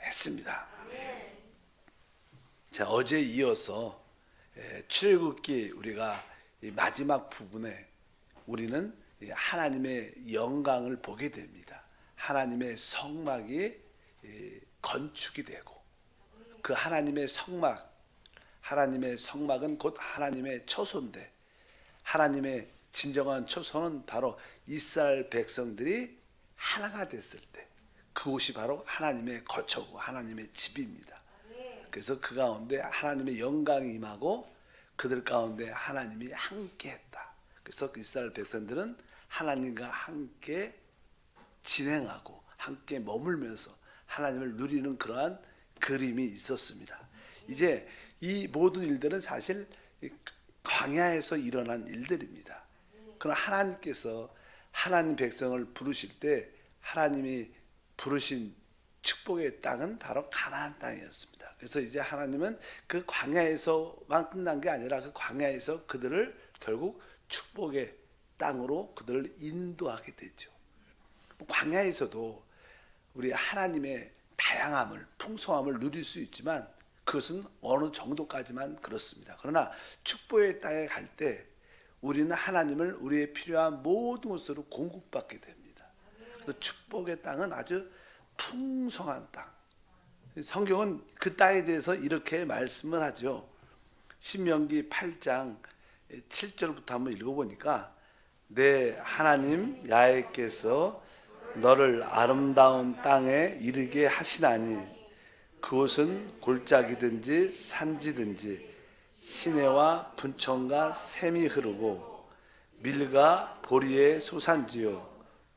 했습니다. 자, 어제 이어서 출애굽기 우리가 이 마지막 부분에 우리는 하나님의 영광을 보게 됩니다. 하나님의 성막이 건축이 되고 그 하나님의 성막은 곧 하나님의 처소인데, 하나님의 진정한 처소는 바로 이스라엘 백성들이 하나가 됐을 때 그곳이 바로 하나님의 거처고 하나님의 집입니다. 그래서 그 가운데 하나님의 영광이 임하고 그들 가운데 하나님이 함께 했다. 그래서 이스라엘 백성들은 하나님과 함께 진행하고 함께 머물면서 하나님을 누리는 그러한 그림이 있었습니다. 이제 이 모든 일들은 사실 광야에서 일어난 일들입니다. 그러나 하나님께서 하나님 백성을 부르실 때 하나님이 부르신 축복의 땅은 바로 가나안 땅이었습니다. 그래서 이제 하나님은 그 광야에서만 끝난 게 아니라 그 광야에서 그들을 결국 축복의 땅으로 그들을 인도하게 되죠. 광야에서도 우리 하나님의 다양함을, 풍성함을 누릴 수 있지만 그것은 어느 정도까지만 그렇습니다. 그러나 축복의 땅에 갈 때 우리는 하나님을 우리의 필요한 모든 것으로 공급받게 됩니다. 그래서 축복의 땅은 아주 풍성한 땅. 성경은 그 땅에 대해서 이렇게 말씀을 하죠. 신명기 8장 7절부터 한번 읽어보니까 내 하나님 야훼께서 너를 아름다운 땅에 이르게 하시나니 그곳은 골짜기든지 산지든지 시내와 분천과 샘이 흐르고 밀과 보리의 소산지요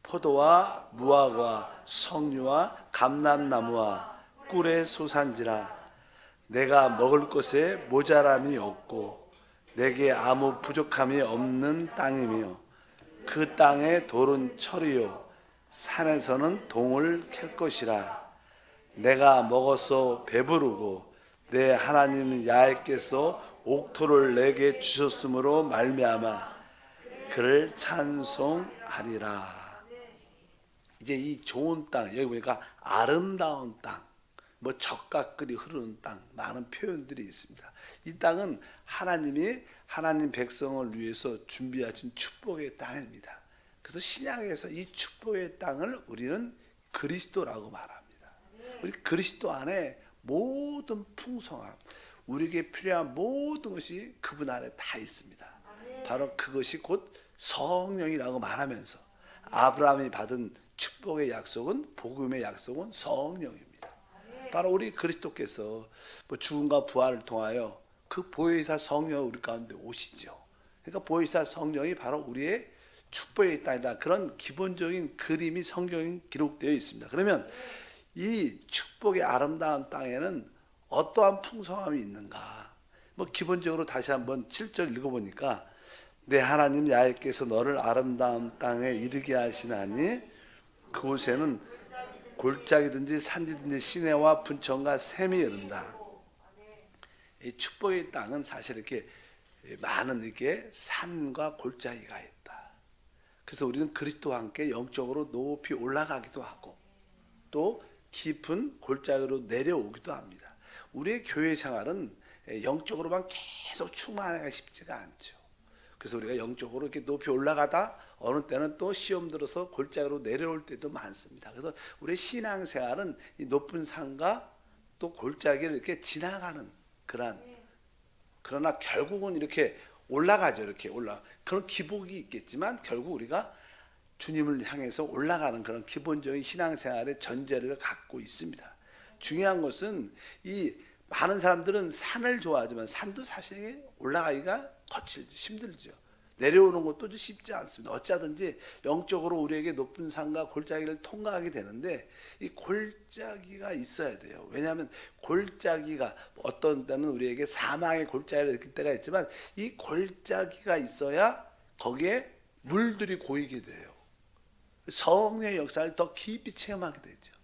포도와 무화과 석류와 감람나무와 꿀의 소산지라. 내가 먹을 것에 모자람이 없고 내게 아무 부족함이 없는 땅이며 그 땅의 돌은 철이요 산에서는 동을 캘 것이라. 내가 먹어서 배부르고 내 하나님 야훼께서 옥토를 내게 주셨으므로 말미암아 그를 찬송하리라. 이제 이 좋은 땅, 여기 보니까 아름다운 땅, 뭐 젖가끌이 흐르는 땅, 많은 표현들이 있습니다. 이 땅은 하나님이 하나님 백성을 위해서 준비하신 축복의 땅입니다. 그래서 신약에서 이 축복의 땅을 우리는 그리스도라고 말합니다. 우리 그리스도 안에 모든 풍성함, 우리에게 필요한 모든 것이 그분 안에 다 있습니다. 바로 그것이 곧 성령이라고 말하면서 아브라함이 받은 축복의 약속은, 복음의 약속은 성령입니다. 바로 우리 그리스도께서 죽음과 부활을 통하여 그 보혜사 성령이 우리 가운데 오시죠. 그러니까 보혜사 성령이 바로 우리의 축복의 땅이다. 그런 기본적인 그림이 성경에 기록되어 있습니다. 그러면 이 축복의 아름다운 땅에는 어떠한 풍성함이 있는가? 기본적으로 다시 한번 7절 읽어보니까 내 하나님 야훼께서 너를 아름다운 땅에 이르게 하시나니 그곳에는 골짜기든지 산지든지 시내와 분천과 샘이 흐른다. 이 축복의 땅은 사실 이렇게 많은 이렇게 산과 골짜기가 있다. 그래서 우리는 그리스도와 함께 영적으로 높이 올라가기도 하고 또 깊은 골짜기로 내려오기도 합니다. 우리의 교회 생활은 영적으로만 계속 충만하기가 쉽지가 않죠. 그래서 우리가 영적으로 이렇게 높이 올라가다 어느 때는 또 시험 들어서 골짜기로 내려올 때도 많습니다. 그래서 우리의 신앙생활은 이 높은 산과 또 골짜기를 이렇게 지나가는 그러나 결국은 이렇게 올라가죠. 이렇게 그런 기복이 있겠지만 결국 우리가 주님을 향해서 올라가는 그런 기본적인 신앙생활의 전제를 갖고 있습니다. 중요한 것은 이 많은 사람들은 산을 좋아하지만 산도 사실 올라가기가 거칠죠. 힘들죠. 내려오는 것도 쉽지 않습니다. 어찌하든지 영적으로 우리에게 높은 산과 골짜기를 통과하게 되는데 이 골짜기가 있어야 돼요. 왜냐하면 골짜기가 어떤 때는 우리에게 사망의 골짜기를 느낄 때가 있지만 이 골짜기가 있어야 거기에 물들이 고이게 돼요. 성령의 역사를 더 깊이 체험하게 되죠.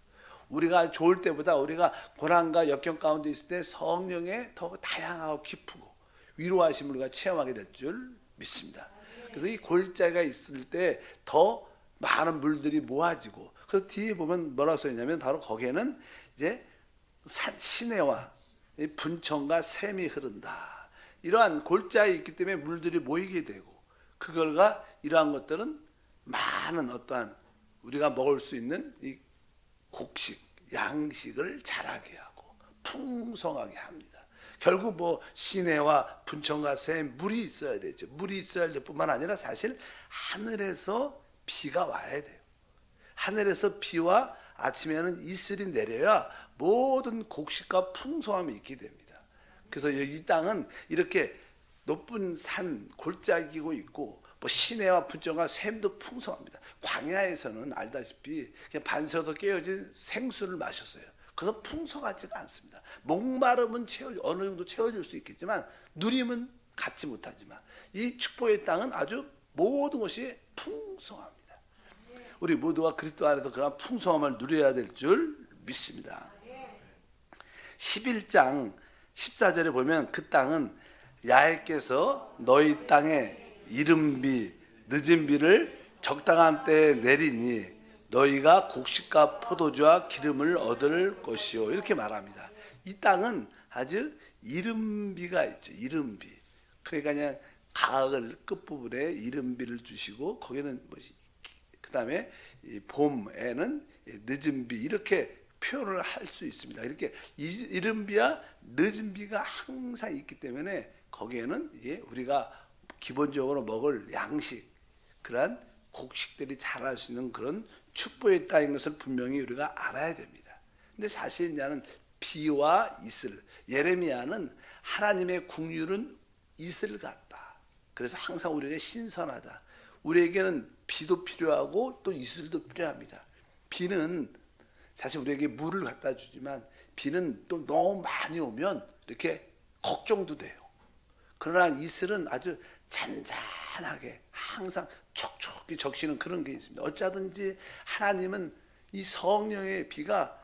우리가 좋을 때보다 우리가 고난과 역경 가운데 있을 때 성령의 더 다양하고 깊고 위로하심을 우리가 체험하게 될 줄 믿습니다. 그래서 이 골짜기가 있을 때 더 많은 물들이 모아지고 그래서 뒤에 보면 뭐라고 써있냐면 바로 거기에는 이제 시내와 분천과 샘이 흐른다. 이러한 골짜기에 있기 때문에 물들이 모이게 되고, 그 결과 이러한 것들은 많은 어떠한 우리가 먹을 수 있는 이 곡식, 양식을 자라게 하고 풍성하게 합니다. 결국 뭐 시내와 분천과 샘, 물이 있어야 되죠. 물이 있어야 될 뿐만 아니라 사실 하늘에서 비가 와야 돼요. 하늘에서 비와 아침에는 이슬이 내려야 모든 곡식과 풍성함이 있게 됩니다. 그래서 이 땅은 이렇게 높은 산 골짜기고 있고, 뭐 시내와 분천과 샘도 풍성합니다. 광야에서는 알다시피 그냥 반세어도 깨어진 생수를 마셨어요. 그래서 풍성하지가 않습니다. 목마름은 어느 정도 채워줄 수 있겠지만 누림은 갖지 못하지만, 이 축복의 땅은 아주 모든 것이 풍성합니다. 우리 모두가 그리스도 안에서 그런 풍성함을 누려야 될 줄 믿습니다. 11장 14절에 보면 그 땅은 야훼께서 너희 땅에 이른 비 늦은 비를 적당한 때에 내리니 너희가 곡식과 포도주와 기름을 얻을 것이요, 이렇게 말합니다. 이 땅은 아주 이른 비가 있죠. 이른 비. 그러니까 그냥 가을 끝부분에 이른 비를 주시고, 거기는 뭐지, 그 다음에 봄에는 늦은 비, 이렇게 표현을 할 수 있습니다. 이렇게 이른 비와 늦은 비가 항상 있기 때문에 거기에는 이게 우리가 기본적으로 먹을 양식, 그러한 곡식들이 자랄 수 있는 그런 축복의 땅인 것을 분명히 우리가 알아야 됩니다. 근데 사실 이제는 비와 이슬, 예레미야는 하나님의 국률은 이슬 같다. 그래서 항상 우리에게 신선하다. 우리에게는 비도 필요하고 또 이슬도 필요합니다. 비는 사실 우리에게 물을 갖다 주지만, 비는 또 너무 많이 오면 이렇게 걱정도 돼요. 그러나 이슬은 아주 잔잔하게 항상 촉촉히 적시는 그런 게 있습니다. 어쩌든지 하나님은 이 성령의 비가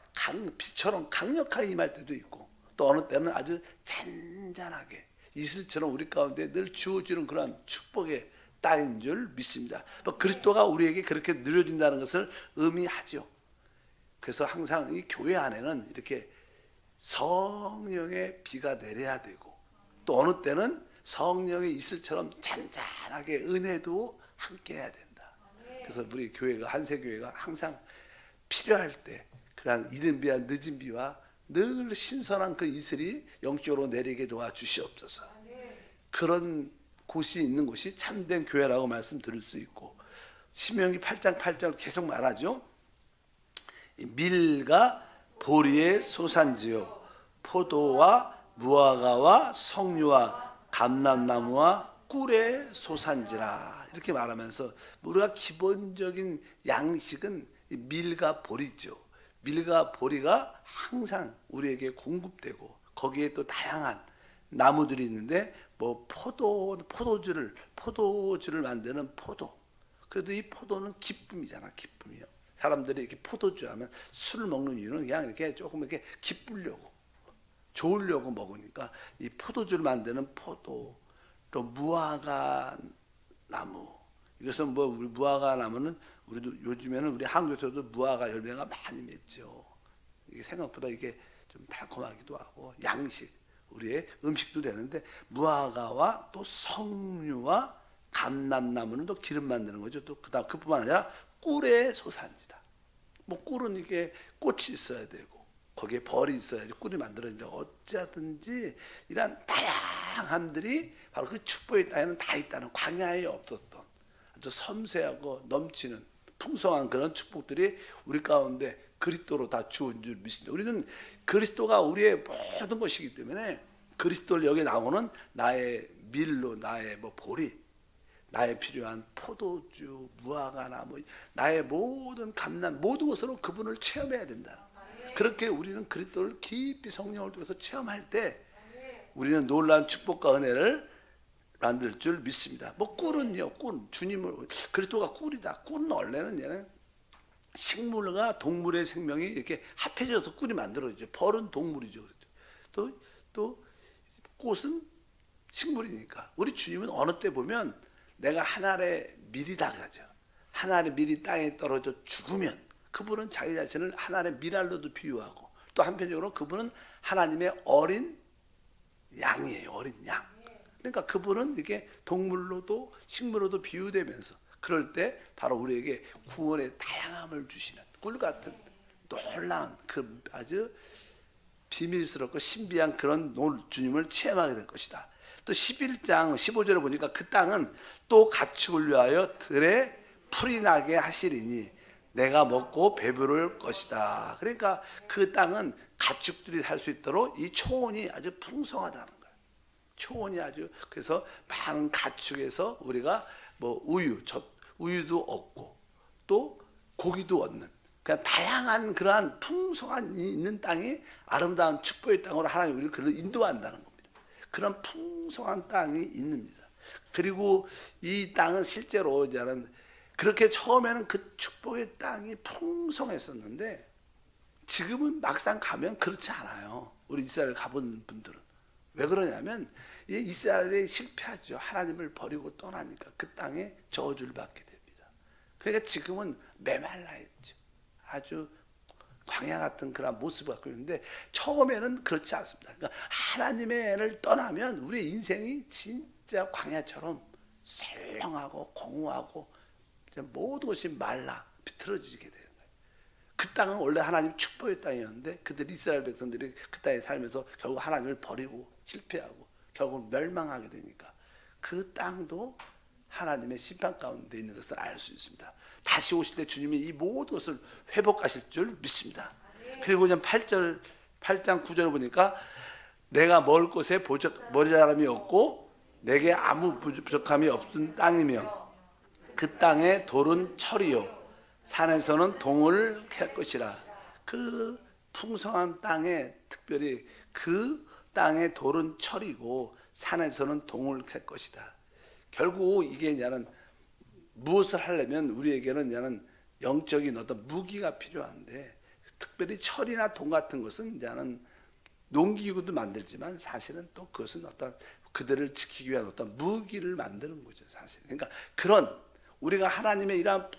비처럼 강력하게 임할 때도 있고, 또 어느 때는 아주 잔잔하게 이슬처럼 우리 가운데 늘 주어지는 그런 축복의 땅인 줄 믿습니다. 그리스도가 우리에게 그렇게 누려진다는 것을 의미하죠. 그래서 항상 이 교회 안에는 이렇게 성령의 비가 내려야 되고, 또 어느 때는 성령의 이슬처럼 잔잔하게 은혜도 함께 해야 된다. 그래서 우리 교회가, 한세교회가 항상 필요할 때 그런 이른 비와 늦은 비와 늘 신선한 그 이슬이 영적으로 내리게 도와주시옵소서. 그런 곳이 있는 곳이 참된 교회라고 말씀드릴 수 있고, 신명기 8장 8절 계속 말하죠. 밀과 보리의 소산지요, 포도와 무화과와 석류와 감람나무와 꿀의 소산지라, 이렇게 말하면서 우리가 기본적인 양식은 밀과 보리죠. 밀과 보리가 항상 우리에게 공급되고, 거기에 또 다양한 나무들이 있는데, 뭐 포도주를 만드는 포도. 그래도 이 포도는 기쁨이잖아, 기쁨이요. 사람들이 이렇게 포도주 하면 술을 먹는 이유는 그냥 이렇게 조금 이렇게 기쁘려고, 좋으려고 먹으니까, 이 포도주를 만드는 포도, 또 무화과 나무. 이것은 뭐 우리 무화과 나무는 우리도 요즘에는 우리 한국에서도 무화과 열매가 많이 맺죠. 이게 생각보다 이게 좀 달콤하기도 하고 양식, 우리의 음식도 되는데, 무화과와 또 석류와 감람나무는 또 기름 만드는 거죠. 또 그다음 그뿐만 아니라 꿀의 소산지다. 뭐 꿀은 이게 꽃이 있어야 되고 거기에 벌이 있어야지 꿀이 만들어진다. 어쩌든지 이런 다양함들이 바로 그 축복의 땅에는 다 있다는, 광야에 없었던 아주 섬세하고 넘치는 풍성한 그런 축복들이 우리 가운데 그리스도로 다 주어진 줄 믿습니다. 우리는 그리스도가 우리의 모든 것이기 때문에, 그리스도를 여기 나오는 나의 밀로, 나의 뭐 보리, 나의 필요한 포도주, 무화과나 뭐 나의 모든 감람, 모든 것으로 그분을 체험해야 된다. 그렇게 우리는 그리스도를 깊이 성령을 통해서 체험할 때 우리는 놀라운 축복과 은혜를 만들 줄 믿습니다. 뭐 꿀은요, 꿀, 주님을, 그리스도가 꿀이다. 꿀은 원래는 얘는 식물과 동물의 생명이 이렇게 합해져서 꿀이 만들어지죠. 벌은 동물이죠. 또 꽃은 식물이니까. 우리 주님은 어느 때 보면 내가 한 알의 밀이다 그러죠. 한 알의 밀이 땅에 떨어져 죽으면 그분은 자기 자신을 한 알의 밀알로도 비유하고, 또 한편적으로 그분은 하나님의 어린 양이에요. 어린 양. 그러니까 그분은 이게 동물로도 식물로도 비유되면서 그럴 때 바로 우리에게 구원의 다양함을 주시는 꿀 같은 놀라운 그 아주 비밀스럽고 신비한 그런 주님을 체험하게 될 것이다. 또 11장 15절에 보니까 그 땅은 또 가축을 위하여 들에 풀이 나게 하시리니 내가 먹고 배부를 것이다. 그러니까 그 땅은 가축들이 살 수 있도록 이 초원이 아주 풍성하다는 거예요. 초원이 아주 그래서 많은 가축에서 우리가 뭐 우유도 얻고 또 고기도 얻는 그냥 다양한 그러한 풍성한 있는 땅이 아름다운 축복의 땅으로 하나님 우리를 그를 인도한다는 겁니다. 그런 풍성한 땅이 있습니다. 그리고 이 땅은 실제로 이제는 그렇게 처음에는 그 축복의 땅이 풍성했었는데 지금은 막상 가면 그렇지 않아요. 우리 이스라엘 가본 분들은 왜 그러냐면 이스라엘이 실패하죠. 하나님을 버리고 떠나니까 그 땅에 저주를 받게 됩니다. 그러니까 지금은 메말라 있죠. 아주 광야 같은 그런 모습을 갖고 있는데 처음에는 그렇지 않습니다. 그러니까 하나님을 떠나면 우리의 인생이 진짜 광야처럼 썰렁하고 공허하고 모든 것이 말라 비틀어지게 되는 거예요. 그 땅은 원래 하나님 축복의 땅이었는데 그들 이스라엘 백성들이 그 땅에 살면서 결국 하나님을 버리고 실패하고 결국 멸망하게 되니까 그 땅도 하나님의 심판 가운데 있는 것을 알 수 있습니다. 다시 오실 때 주님이 이 모든 것을 회복하실 줄 믿습니다. 그리고 그냥 8장 9절을 보니까 내가 먹을 곳에 모자람이 없고 내게 아무 부족함이 없은 땅이며 그 땅의 돌은 철이요 산에서는 동을 캘 것이라. 그 풍성한 땅에 특별히 그 땅의 돌은 철이고 산에서는 동을 캘 것이다. 결국 이게 이제는 무엇을 하려면 우리에게는 이제는 영적인 어떤 무기가 필요한데 특별히 철이나 동 같은 것은 이제는 농기구도 만들지만 사실은 또 그것은 어떤 그들을 지키기 위한 어떤 무기를 만드는 거죠, 사실. 그러니까 그런 우리가 하나님의 이러한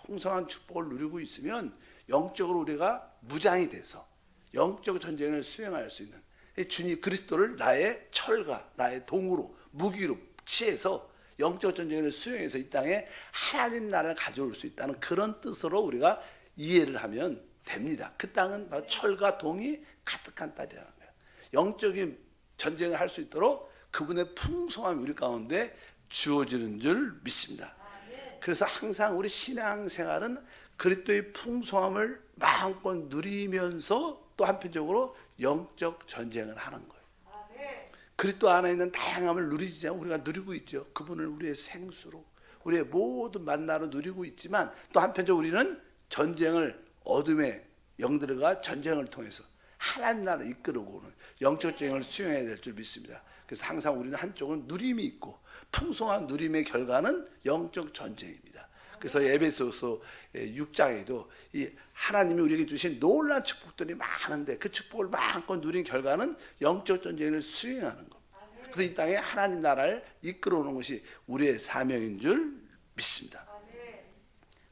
풍성한 축복을 누리고 있으면 영적으로 우리가 무장이 돼서 영적 전쟁을 수행할 수 있는 주님 그리스도를 나의 철과 나의 동으로 무기로 취해서 영적 전쟁을 수행해서 이 땅에 하나님 나라를 가져올 수 있다는 그런 뜻으로 우리가 이해를 하면 됩니다. 그 땅은 바로 철과 동이 가득한 땅이라는 거예요. 영적인 전쟁을 할 수 있도록 그분의 풍성함이 우리 가운데 주어지는 줄 믿습니다. 그래서 항상 우리 신앙생활은 그리스도의 풍성함을 마음껏 누리면서 또 한편적으로 영적 전쟁을 하는 거예요. 그리스도 안에 있는 다양함을 누리지 않고 우리가 누리고 있죠. 그분을 우리의 생수로 우리의 모든 만나로 누리고 있지만 또 한편적으로 우리는 전쟁을 어둠의 영들과 전쟁을 통해서 하나님 나라를 이끌어오고 오는 영적 전쟁을 수행해야 될 줄 믿습니다. 그래서 항상 우리는 한쪽은 누림이 있고 풍성한 누림의 결과는 영적 전쟁입니다. 그래서 에베소서 6장에도 이 하나님이 우리에게 주신 놀라운 축복들이 많은데 그 축복을 마음껏 누린 결과는 영적 전쟁을 수행하는 겁니다. 그래서 이 땅에 하나님 나라를 이끌어오는 것이 우리의 사명인 줄 믿습니다.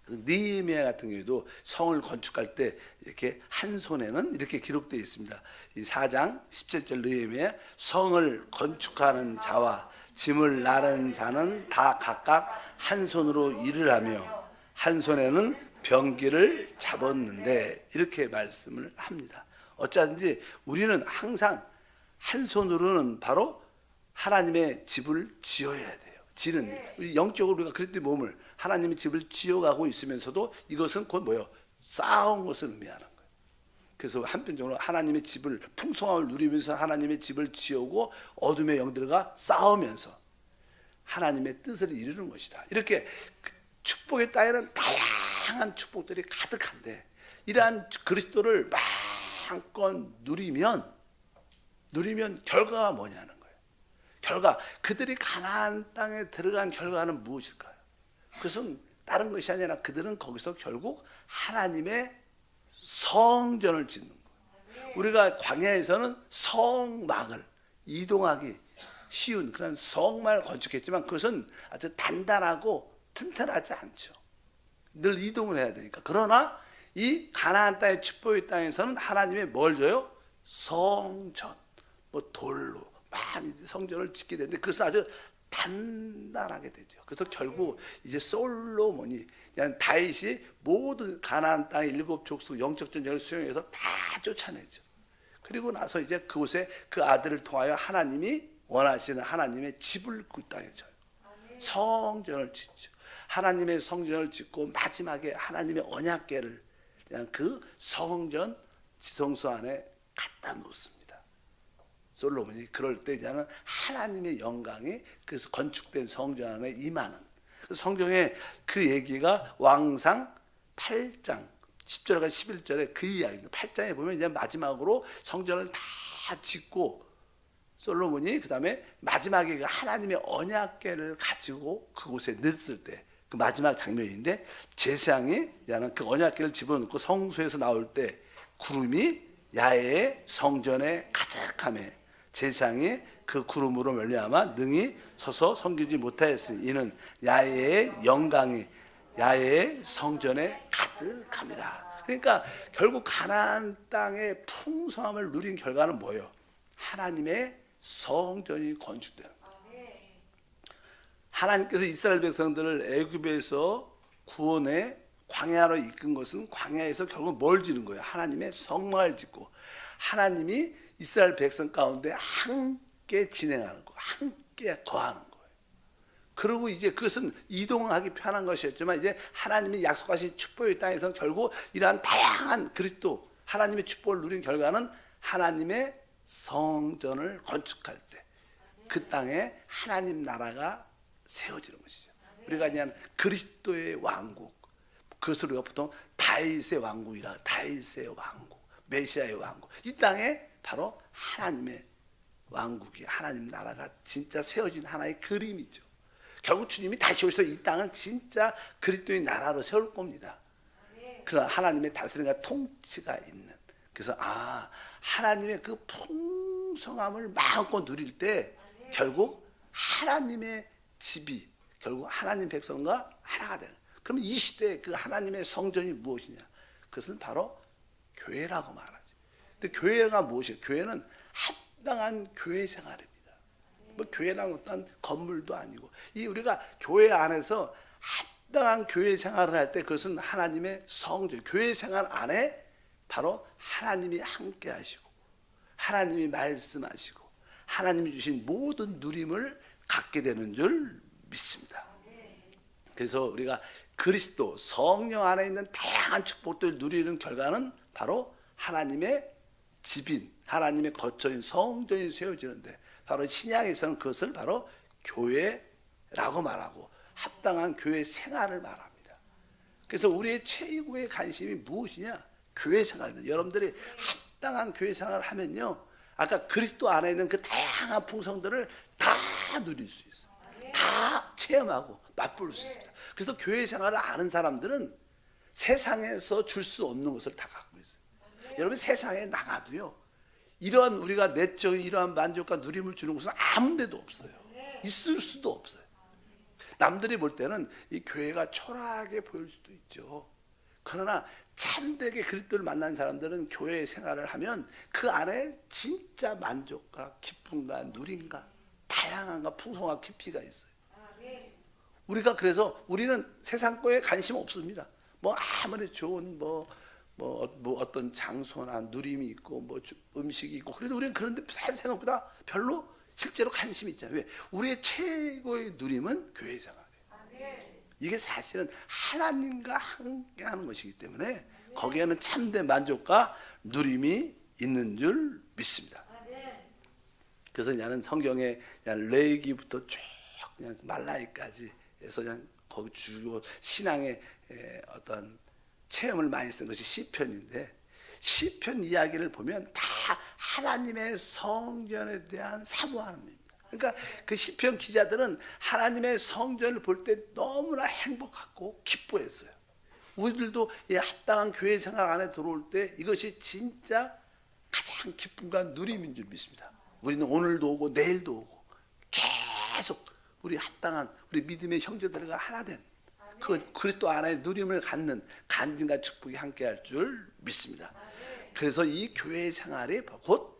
느헤미야 같은 경우에도 성을 건축할 때 이렇게 한 손에는 이렇게 기록되어 있습니다. 이 4장 17절 느헤미야 성을 건축하는 자와 짐을 나르는 자는 다 각각 한 손으로 일을 하며 한 손에는 병기를 잡았는데 이렇게 말씀을 합니다. 어쩌든지 우리는 항상 한 손으로는 바로 하나님의 집을 지어야 돼요. 지는 일. 영적으로 우리가 그리스도의 몸을 하나님의 집을 지어가고 있으면서도 이것은 곧 뭐예요? 쌓아온 것을 의미하는 거예요. 그래서 한편적으로 하나님의 집을 풍성함을 누리면서 하나님의 집을 지어오고 어둠의 영들과 싸우면서 하나님의 뜻을 이루는 것이다. 이렇게 축복의 땅에는 다양한 축복들이 가득한데 이러한 그리스도를 마음껏 누리면 결과가 뭐냐는 거예요. 결과 그들이 가나안 땅에 들어간 결과는 무엇일까요? 그것은 다른 것이 아니라 그들은 거기서 결국 하나님의 성전을 짓는 거예요. 우리가 광야에서는 성막을 이동하기 쉬운 그런 성막을 건축했지만 그것은 아주 단단하고 튼튼하지 않죠. 늘 이동을 해야 되니까. 그러나 이 가나안 땅의 축복의 땅에서는 하나님의 뭘 줘요? 성전, 뭐 돌로 많이 성전을 짓게 되는데 그것은 아주 단단하게 되죠. 그래서 결국 이제 솔로몬이 그냥 다윗이 모든 가나안 땅의 7족속 영적 전쟁을 수행해서 다 쫓아내죠. 그리고 나서 이제 그곳에 그 아들을 통하여 하나님이 원하시는 하나님의 집을 그 땅에 져요. 성전을 짓죠. 하나님의 성전을 짓고 마지막에 하나님의 언약궤를 그냥 그 성전 지성소 안에 갖다 놓습니다. 솔로몬이 그럴 때 이제는 하나님의 영광이 그래서 건축된 성전 안에 임하는 성경에 그 얘기가 왕상 8장 10절과 11절에 그 이야기입니다. 8장에 보면 이제 마지막으로 성전을 다 짓고 솔로몬이 그 다음에 마지막에 그 하나님의 언약궤를 가지고 그곳에 넣었을 때 그 마지막 장면인데 제사장이 그 언약궤를 집어넣고 성소에서 나올 때 구름이 야외의 성전에 가득하며 제사장이 그 구름으로 말미암아 능히 서서 섬기지 못하였으니 이는 야외의 영광이 야외의 성전에 가득함이라. 그러니까 결국 가나안 땅의 풍성함을 누린 결과는 뭐예요? 하나님의 성전이 건축되는 거예요. 하나님께서 이스라엘 백성들을 애굽에서 구원해 광야로 이끈 것은 광야에서 결국 뭘 지는 거예요? 하나님의 성막을 짓고 하나님이 이스라엘 백성 가운데 함께 진행하는 거, 함께 거하는 거예요. 그리고 이제 그것은 이동하기 편한 것이었지만 이제 하나님이 약속하신 축복의 땅에서 결국 이러한 다양한 그리스도 하나님의 축복을 누린 결과는 하나님의 성전을 건축할 때 그 땅에 하나님 나라가 세워지는 것이죠. 우리가 그냥 그리스도의 왕국, 그것을 우리가 보통 다윗의 왕국이라 다윗의 왕국, 메시아의 왕국. 이 땅에 바로 하나님의 왕국이 하나님 나라가 진짜 세워진 하나의 그림이죠. 결국 주님이 다시 오셔서 이 땅은 진짜 그리스도의 나라로 세울 겁니다. 그런 하나님의 다스림과 통치가 있는. 그래서 하나님의 그 풍성함을 마음껏 누릴 때 결국 하나님의 집이 결국 하나님 백성과 하나가 되는. 그럼 이 시대에 그 하나님의 성전이 무엇이냐? 그것은 바로 교회라고 말하죠. 근데 교회가 무엇이에요? 교회는 합당한 교회 생활입니다. 뭐 교회랑 어떤 건물도 아니고 이 우리가 교회 안에서 합당한 교회 생활을 할 때 그것은 하나님의 성전, 교회 생활 안에 바로 하나님이 함께 하시고 하나님이 말씀하시고 하나님이 주신 모든 누림을 갖게 되는 줄 믿습니다. 그래서 우리가 그리스도 성령 안에 있는 다양한 축복들을 누리는 결과는 바로 하나님의 집인 하나님의 거처인 성전이 세워지는데 바로 신약에서는 그것을 바로 교회라고 말하고 합당한 교회 생활을 말합니다. 그래서 우리의 최고의 관심이 무엇이냐? 교회 생활입니다. 여러분들이 합당한 교회 생활을 하면요, 아까 그리스도 안에 있는 그 다양한 풍성들을 다 누릴 수 있어요. 다 체험하고 맛볼 수 있습니다. 그래서 교회 생활을 아는 사람들은 세상에서 줄 수 없는 것을 다 갖고 있어요. 여러분 세상에 나가도요, 이러한 우리가 내적인 이러한 만족과 누림을 주는 곳은 아무 데도 없어요. 있을 수도 없어요. 남들이 볼 때는 이 교회가 초라하게 보일 수도 있죠. 그러나 참되게 그리스도를 만난 사람들은 교회 생활을 하면 그 안에 진짜 만족과 기쁨과 누림과 다양함과 풍성과 깊이가 있어요. 우리가 그래서 우리는 세상 거에 관심 없습니다. 뭐 아무리 좋은 뭐 어떤 장소나 누림이 있고 뭐 음식이 있고 그래도 우리는 그런데 생각보다 별로 실제로 관심이 있잖아요. 왜? 우리의 최고의 누림은 교회 생활이에요. 이게 사실은 하나님과 함께하는 것이기 때문에 거기에는 참된 만족과 누림이 있는 줄 믿습니다. 그래서 나는 성경에 그냥 레위기부터 쭉 그냥 말라기까지 해서 그냥 거기 주요 신앙의 어떤 체험을 많이 쓴 것이 시편인데 시편 이야기를 보면 다 하나님의 성전에 대한 사모함입니다. 그러니까 그 시편 기자들은 하나님의 성전을 볼 때 너무나 행복하고 기뻐했어요. 우리들도 이 합당한 교회 생활 안에 들어올 때 이것이 진짜 가장 기쁨과 누림인 줄 믿습니다. 우리는 오늘도 오고 내일도 오고 계속 우리 합당한 우리 믿음의 형제들과 하나 된 그 그리스도 안에 누림을 갖는 간증과 축복이 함께할 줄 믿습니다. 그래서 이 교회 생활이 곧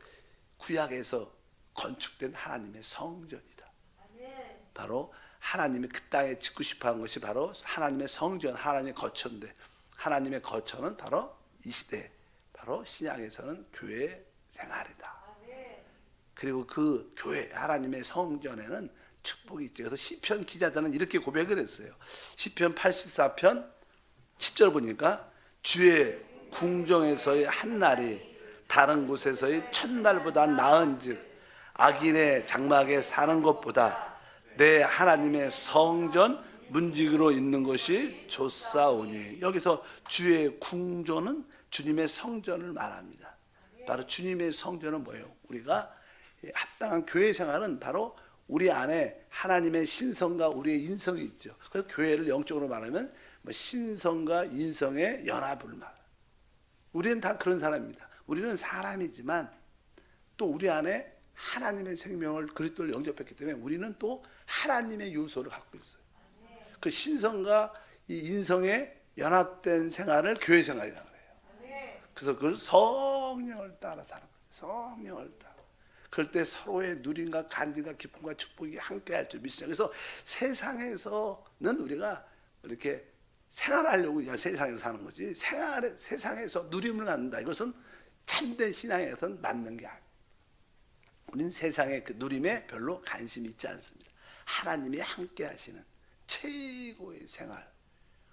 구약에서 건축된 하나님의 성전이다. 바로 하나님이 그 땅에 짓고 싶어한 것이 바로 하나님의 성전, 하나님의 거처인데, 하나님의 거처는 바로 이 시대, 바로 신약에서는 교회 생활이다. 그리고 그 교회 하나님의 성전에는 축복이 있죠. 그래서 시편 기자들은 이렇게 고백을 했어요. 시편 84편 10절 보니까 주의 궁정에서의 한 날이 다른 곳에서의 첫날보다 나은즉 악인의 장막에 사는 것보다 내 하나님의 성전 문지기로 있는 것이 좋사오니. 여기서 주의 궁전은 주님의 성전을 말합니다. 바로 주님의 성전은 뭐예요? 우리가 합당한 교회 생활은 바로 우리 안에 하나님의 신성과 우리의 인성이 있죠. 그래서 교회를 영적으로 말하면 신성과 인성의 연합을 말합니다. 우리는 다 그런 사람입니다. 우리는 사람이지만 또 우리 안에 하나님의 생명을 그리스도를 영접했기 때문에 우리는 또 하나님의 요소를 갖고 있어요. 그 신성과 이 인성의 연합된 생활을 교회 생활이라고 해요. 그래서 그걸 성령을 따라 사는 거예요. 성령을 따라. 그럴 때 서로의 누림과 간증과 기쁨과 축복이 함께할 줄 믿습니다. 그래서 세상에서는 우리가 이렇게 생활하려고 그냥 세상에서 사는 거지, 세상에서 누림을 갖는다, 이것은 참된 신앙에서는 맞는 게 아니에요. 우리는 세상의 그 누림에 별로 관심이 있지 않습니다. 하나님이 함께 하시는 최고의 생활,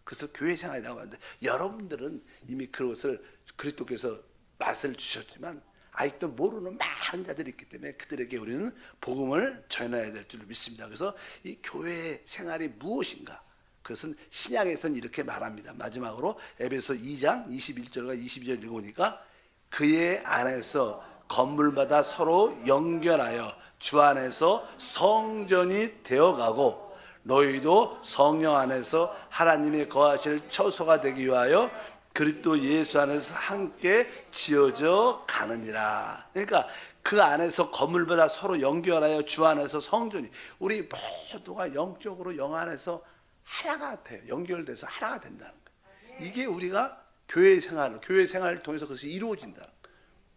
그래서 교회 생활이라고 하는데, 여러분들은 이미 그것을 그리스도께서 맛을 주셨지만 아직도 모르는 많은 자들이 있기 때문에 그들에게 우리는 복음을 전해야 될 줄 믿습니다. 그래서 이 교회 생활이 무엇인가, 그것은 신약에서는 이렇게 말합니다. 마지막으로 에베소 2장 21절과 22절 읽어보니까 그의 안에서 건물마다 서로 연결하여 주 안에서 성전이 되어가고 너희도 성령 안에서 하나님의 거하실 처소가 되기 위하여 그리스도 예수 안에서 함께 지어져 가느니라. 그러니까 그 안에서 건물마다 서로 연결하여 주 안에서 성전이, 우리 모두가 영적으로 영 안에서 하나가 돼요. 연결돼서 하나가 된다는 거예요. 이게 우리가 교회 생활을 통해서 그것이 이루어진다.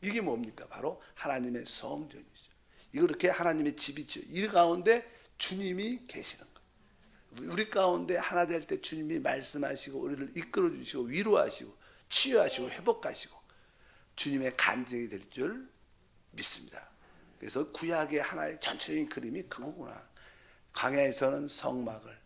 이게 뭡니까? 바로 하나님의 성전이죠. 이렇게 하나님의 집이죠. 이 가운데 주님이 계시는 거예요. 우리 가운데 하나 될 때 주님이 말씀하시고 우리를 이끌어 주시고 위로하시고 치유하시고 회복하시고 주님의 간증이 될 줄 믿습니다. 그래서 구약의 하나의 전체적인 그림이 그거구나. 광야에서는 성막을,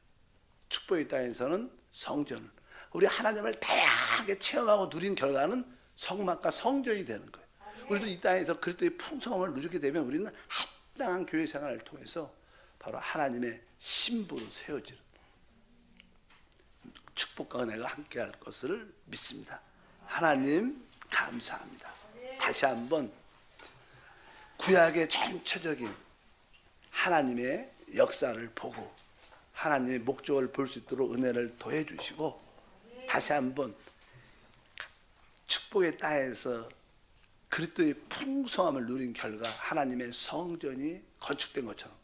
축복의 땅에서는 성전을, 우리 하나님을 다양하게 체험하고 누린 결과는 성막과 성전이 되는 거예요. 우리도 이 땅에서 그리스도의 풍성함을 누리게 되면 우리는 합당한 교회 생활을 통해서 바로 하나님의 신부로 세워지는 축복과 은혜가 함께할 것을 믿습니다. 하나님 감사합니다. 다시 한번 구약의 전체적인 하나님의 역사를 보고 하나님의 목적을 볼 수 있도록 은혜를 더해 주시고, 다시 한번 축복의 땅에서 그리스도의 풍성함을 누린 결과 하나님의 성전이 건축된 것처럼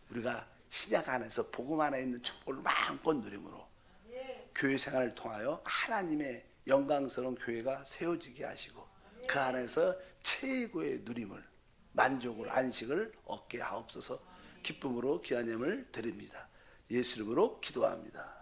우리가 신약 안에서 복음 안에 있는 축복을 마음껏 누림으로 교회 생활을 통하여 하나님의 영광스러운 교회가 세워지게 하시고 그 안에서 최고의 누림을, 만족을, 안식을 얻게 하옵소서. 기쁨으로 귀한 예물 드립니다. 예수 이름으로 기도합니다.